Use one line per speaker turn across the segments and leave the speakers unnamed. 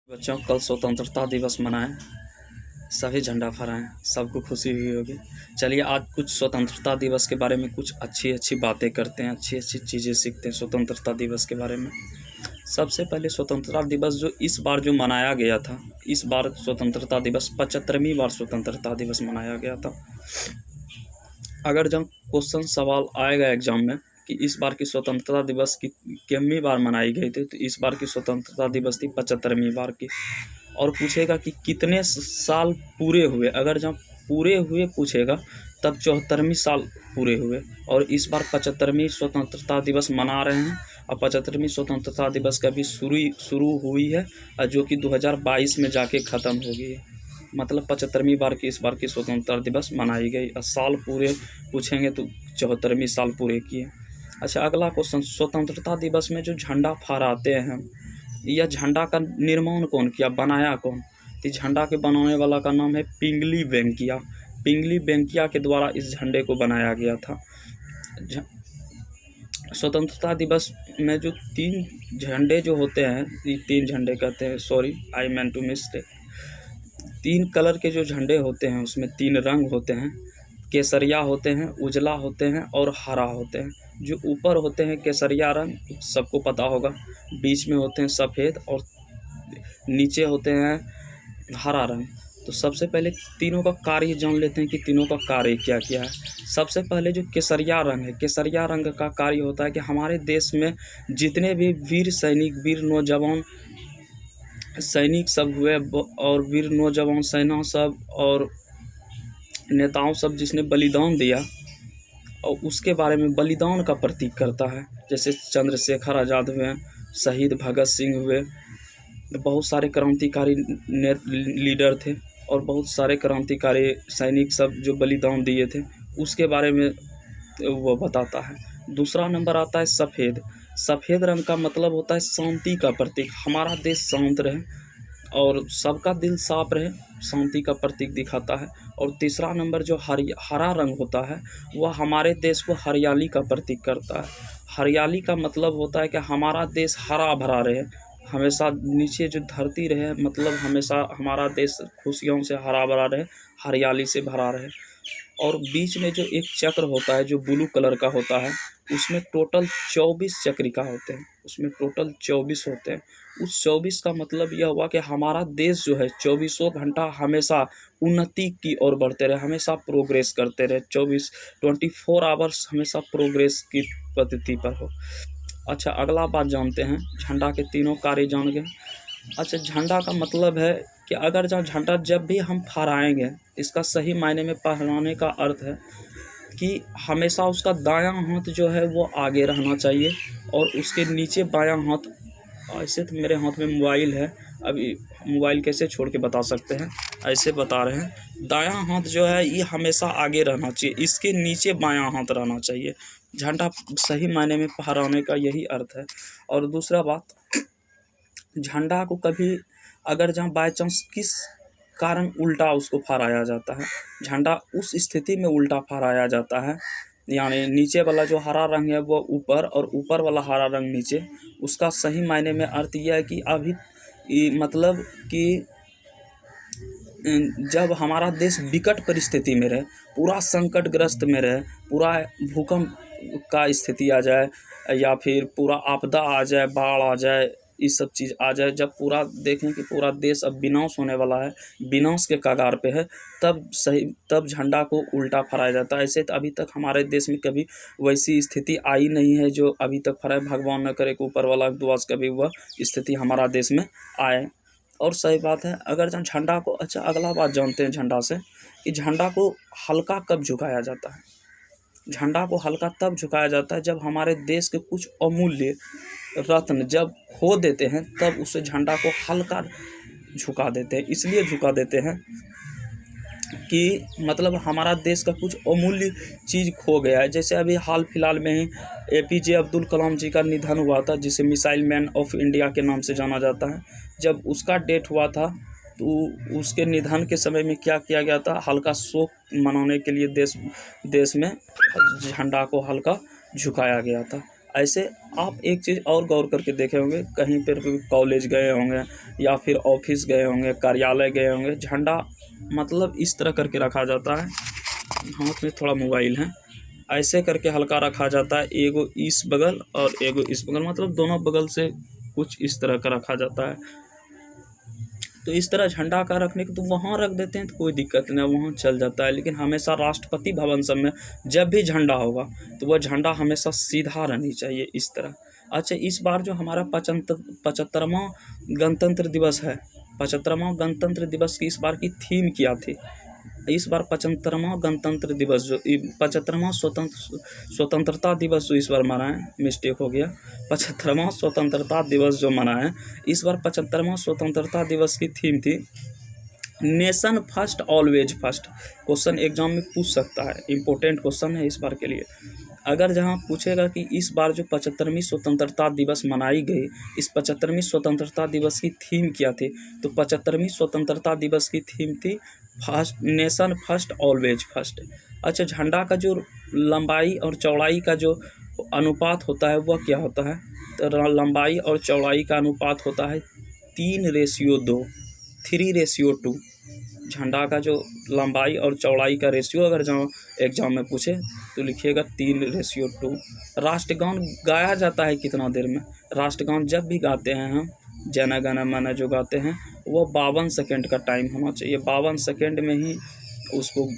बच्चों, कल स्वतंत्रता दिवस मनाएं, सभी झंडा फहराएं, सबको खुशी हुई होगी। चलिए आज कुछ स्वतंत्रता दिवस के बारे में कुछ अच्छी अच्छी बातें करते हैं, अच्छी अच्छी चीज़ें सीखते हैं स्वतंत्रता दिवस के बारे में। सबसे पहले स्वतंत्रता दिवस जो इस बार जो मनाया गया था, इस बार स्वतंत्रता दिवस 75वीं बार स्वतंत्रता दिवस मनाया गया था। अगर जब क्वेश्चन सवाल आएगा एग्जाम में कि इस बार की स्वतंत्रता दिवस की कितनी बार मनाई गई थी, तो इस बार की स्वतंत्रता दिवस थी 75वीं बार की। और पूछेगा कि कितने साल पूरे हुए, अगर जब पूरे हुए पूछेगा तब 74वीं साल पूरे हुए। और इस बार 75वीं स्वतंत्रता दिवस मना रहे हैं और 75वीं स्वतंत्रता दिवस का भी शुरू हुई है और जो कि 2022 में जाके ख़त्म हो गई है। मतलब 75वीं बार की इस बार की स्वतंत्रता दिवस मनाई गई और साल पूरे पूछेंगे तो 74वीं साल पूरे किए। अच्छा, अगला क्वेश्चन, स्वतंत्रता दिवस में जो झंडा फहराते हैं, यह झंडा का निर्माण कौन किया, बनाया कौन? तो झंडा के बनाने वाला का नाम है पिंगली वेंकैया। पिंगली वेंकैया के द्वारा इस झंडे को बनाया गया था। स्वतंत्रता दिवस में जो 3 झंडे जो होते हैं, ये 3 झंडे कहते हैं, sorry I meant to mistake. 3 colour के जो झंडे होते हैं उसमें 3 रंग होते हैं, केसरिया होते हैं, उजला होते हैं और हरा होते हैं। जो ऊपर होते हैं केसरिया रंग, सबको पता होगा, बीच में होते हैं सफ़ेद और नीचे होते हैं हरा रंग। तो सबसे पहले तीनों का कार्य जान लेते हैं कि तीनों का कार्य क्या क्या है। सबसे पहले जो केसरिया रंग है, केसरिया रंग का कार्य होता है कि हमारे देश में जितने भी वीर सैनिक, वीर नौजवान सैनिक सब हुए और वीर नौजवान सेना सब और नेताओं सब जिसने बलिदान दिया, और उसके बारे में बलिदान का प्रतीक करता है। जैसे चंद्रशेखर आज़ाद हुए, शहीद भगत सिंह हुए, बहुत सारे क्रांतिकारी लीडर थे और बहुत सारे क्रांतिकारी सैनिक सब जो बलिदान दिए थे, उसके बारे में वो बताता है। दूसरा नंबर आता है सफ़ेद। सफ़ेद रंग का मतलब होता है शांति का प्रतीक, हमारा देश शांत रहे और सबका दिल साफ रहे, शांति का प्रतीक दिखाता है। और तीसरा नंबर जो हरा रंग होता है, वह हमारे देश को हरियाली का प्रतीक करता है। हरियाली का मतलब होता है कि हमारा देश हरा भरा रहे, हमेशा नीचे जो धरती रहे, मतलब हमेशा हमारा देश खुशियों से हरा भरा रहे, हरियाली से भरा रहे। और बीच में जो एक चक्र होता है जो ब्लू कलर का होता है, उसमें टोटल 24 चक्रिका होते हैं, उसमें टोटल 24 होते हैं। उस 24 का मतलब यह हुआ कि हमारा देश जो है 24 घंटा हमेशा उन्नति की ओर बढ़ते रहे, हमेशा प्रोग्रेस करते रहे, 24 आवर्स हमेशा प्रोग्रेस की पद्धति पर हो। अच्छा, अगला बात जानते हैं, झंडा के तीनों कार्य जान गए। अच्छा, झंडा का मतलब है कि अगर झंडा जब भी हम फहराएंगे, इसका सही मायने में फहराने का अर्थ है कि हमेशा उसका दायां हाथ जो है वो आगे रहना चाहिए और उसके नीचे बायां हाथ, ऐसे तो मेरे हाथ में मोबाइल है, अभी मोबाइल कैसे छोड़ के बता सकते हैं, ऐसे बता रहे हैं, दायां हाथ जो है ये हमेशा आगे रहना चाहिए, इसके नीचे बायां हाथ रहना चाहिए। झंडा सही मायने में फहराने का यही अर्थ है। और दूसरा बात, झंडा को कभी अगर जहाँ बाय चांस किस कारण उल्टा उसको फहराया जाता है, झंडा उस स्थिति में उल्टा फहराया जाता है, यानी नीचे वाला जो हरा रंग है वो ऊपर और ऊपर वाला हरा रंग नीचे। उसका सही मायने में अर्थ यह है कि अभी मतलब कि जब हमारा देश विकट परिस्थिति में रहे, पूरा संकटग्रस्त में रहे, पूरा भूकंप का स्थिति आ जाए या फिर पूरा आपदा आ जाए, बाढ़ आ जाए, ये सब चीज़ आ जाए, जब पूरा देखें कि पूरा देश अब विनाश होने वाला है, विनाश के कगार पे है, तब झंडा को उल्टा फहराया जाता है। ऐसे तो अभी तक हमारे देश में कभी वैसी स्थिति आई नहीं है जो अभी तक फहराए, भगवान न करे कि ऊपर वाला दुआ से कभी वह स्थिति हमारा देश में आए। और सही बात है, अगर जब झंडा को, अच्छा अगला बात जानते हैं झंडा से कि झंडा को हल्का कब झुकाया जाता है। झंडा को हल्का तब झुकाया जाता है जब हमारे देश के कुछ अमूल्य रत्न जब खो देते हैं, तब उस झंडा को हल्का झुका देते हैं। इसलिए झुका देते हैं कि मतलब हमारा देश का कुछ अमूल्य चीज़ खो गया है। जैसे अभी हाल फिलहाल में ही APJ अब्दुल कलाम जी का निधन हुआ था, जिसे मिसाइल मैन ऑफ इंडिया के नाम से जाना जाता है। जब उसका डेट हुआ था तो उसके निधन के समय में क्या किया गया था, हल्का शोक मनाने के लिए देश में झंडा को हल्का झुकाया गया था। ऐसे आप एक चीज़ और गौर करके देखे होंगे, कहीं पर भी कॉलेज गए होंगे या फिर ऑफिस गए होंगे, कार्यालय गए होंगे, झंडा मतलब इस तरह करके रखा जाता है। हाथ में थोड़ा मोबाइल है, ऐसे करके हल्का रखा जाता है, एगो इस बगल और एगो इस बगल, मतलब दोनों बगल से कुछ इस तरह का रखा जाता है। तो इस तरह झंडा का रखने को तो वहाँ रख देते हैं तो कोई दिक्कत नहीं, वहाँ चल जाता है। लेकिन हमेशा राष्ट्रपति भवन सब में जब भी झंडा होगा तो वह झंडा हमेशा सीधा रहनी चाहिए इस तरह। अच्छा, इस बार जो हमारा 75वां गणतंत्र दिवस है, 75वां गणतंत्र दिवस की इस बार की थीम क्या थी? इस बार 75वां गणतंत्र दिवस जो 75वां स्वतंत्रता दिवस जो इस बार मनाएं, मिस्टेक हो गया, 75वां स्वतंत्रता दिवस जो मनाएं, इस बार 75वां स्वतंत्रता दिवस की थीम थी nation first always first. Question exam में पूछ सकता है, इंपॉर्टेंट क्वेश्चन है इस बार के लिए। अगर जहाँ पूछेगा कि इस बार जो 75वीं स्वतंत्रता दिवस मनाई गई, इस 75वीं स्वतंत्रता दिवस की थीम क्या थी, तो 75वीं स्वतंत्रता दिवस की थीम थी first, nation first always first. अच्छा, झंडा का जो लंबाई और चौड़ाई का जो अनुपात होता है वह क्या होता है? तो लंबाई और चौड़ाई का अनुपात होता है 3:2, 3:2। झंडा का जो लंबाई और चौड़ाई का रेशियो अगर जहाँ एग्जाम में पूछे तो लिखिएगा 3:2। राष्ट्रगान गाया जाता है कितना देर में? राष्ट्रगान जब भी गाते हैं हम, जन गण मन जो गाते हैं, वो 52 सेकेंड का टाइम होना चाहिए, 52 सेकेंड में ही उसको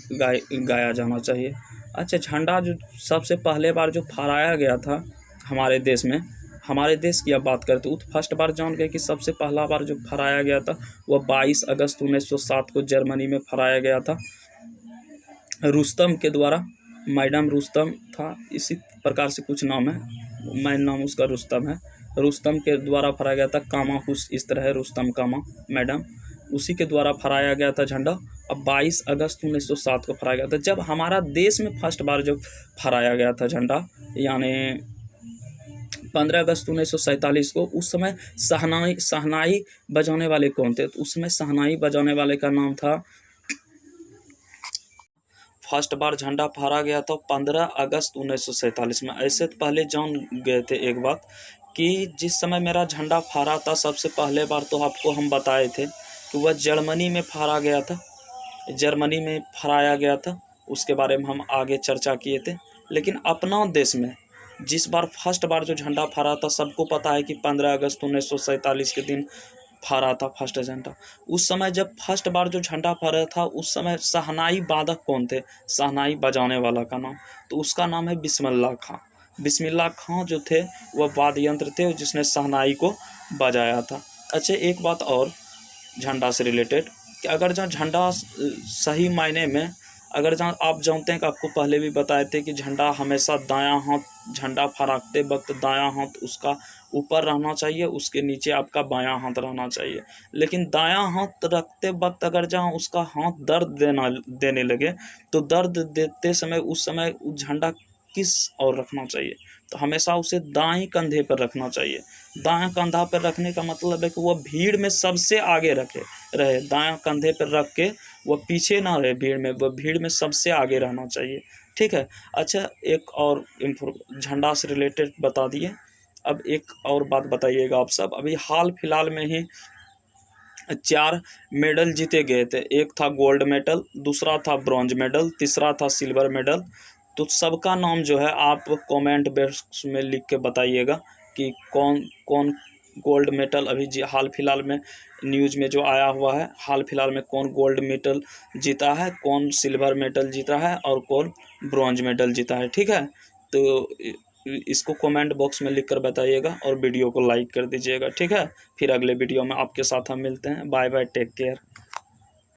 गाया जाना चाहिए। अच्छा, झंडा जो सबसे पहले बार जो फहराया गया था हमारे देश में, हमारे देश की अब बात करते तो फर्स्ट बार जान गए कि सबसे पहला बार जो फहराया गया था वह 22 अगस्त 1907 को जर्मनी में फहराया गया था, रुस्तम के द्वारा। मैडम रुस्तम था, इसी प्रकार से कुछ नाम है, मैन नाम उसका रुस्तम है, रुस्तम के द्वारा फहराया गया था। कामा कुछ इस तरह है, रुस्तम कामा मैडम, उसी के द्वारा फहराया गया था झंडा। अब 22 अगस्त 1907 को फहराया गया था। जब हमारा देश में फर्स्ट बार जब फहराया गया था झंडा, यानी 15 अगस्त 1947 को, उस समय शहनाई बजाने वाले कौन थे? तो उस समय शहनाई बजाने वाले का नाम था, फर्स्ट बार झंडा फहरा गया था 15 अगस्त 1947 में। ऐसे तो पहले जान गए थे एक बात कि जिस समय मेरा झंडा फहरा था सबसे पहले बार, तो आपको हम बताए थे कि वह जर्मनी में फहरा गया था, जर्मनी में फहराया गया था, उसके बारे में हम आगे चर्चा किए थे। लेकिन अपना देश में जिस बार फर्स्ट बार जो झंडा फहरा था, सबको पता है कि 15 अगस्त 1947 के दिन फहरा था फर्स्ट झंडा। उस समय जब फर्स्ट बार जो झंडा फहरा था, उस समय शहनाई वादक कौन थे? शहनाई बजाने वाला का नाम, तो उसका नाम है बिस्मिल्लाह खां। बिस्मिल्लाह खां जो थे वह वाद्य यंत्र थे जिसने शहनाई को बजाया था। अच्छा, एक बात और झंडा से रिलेटेड कि अगर जहाँ झंडा सही मायने में, अगर जहाँ आप जानते हैं कि आपको पहले भी बताए थे कि झंडा हमेशा दायां हाथ, झंडा फहराते वक्त दायां हाथ उसका ऊपर रहना चाहिए, उसके नीचे आपका बायां हाथ रहना चाहिए। लेकिन दायां हाथ रखते वक्त अगर जहाँ उसका हाथ दर्द देने लगे, तो दर्द देते समय उस समय झंडा किस और रखना चाहिए? तो हमेशा उसे दाएं कंधे पर रखना चाहिए। दाएं कंधा पर रखने का मतलब है कि वह भीड़ में सबसे आगे रहे, दाएं कंधे पर रख के वह पीछे ना रहे भीड़ में, वह भीड़ में सबसे आगे रहना चाहिए। ठीक है। अच्छा, एक और झंडा से रिलेटेड बता दिए। अब एक और बात बताइएगा आप सब, अभी हाल फिलहाल में ही 4 मेडल जीते गए थे। एक था गोल्ड मेडल, दूसरा था ब्रॉन्ज मेडल, तीसरा था सिल्वर मेडल। तो सबका नाम जो है आप कमेंट बॉक्स में लिख के बताइएगा कि कौन कौन गोल्ड मेडल अभी हाल फिलहाल में न्यूज़ में जो आया हुआ है, हाल फिलहाल में कौन गोल्ड मेडल जीता है, कौन सिल्वर मेडल जीता है और कौन ब्रॉन्ज मेडल जीता है। ठीक है, तो इसको कमेंट बॉक्स में लिखकर बताइएगा और वीडियो को लाइक कर दीजिएगा। ठीक है, फिर अगले वीडियो में आपके साथ हम मिलते हैं। Bye bye, take care.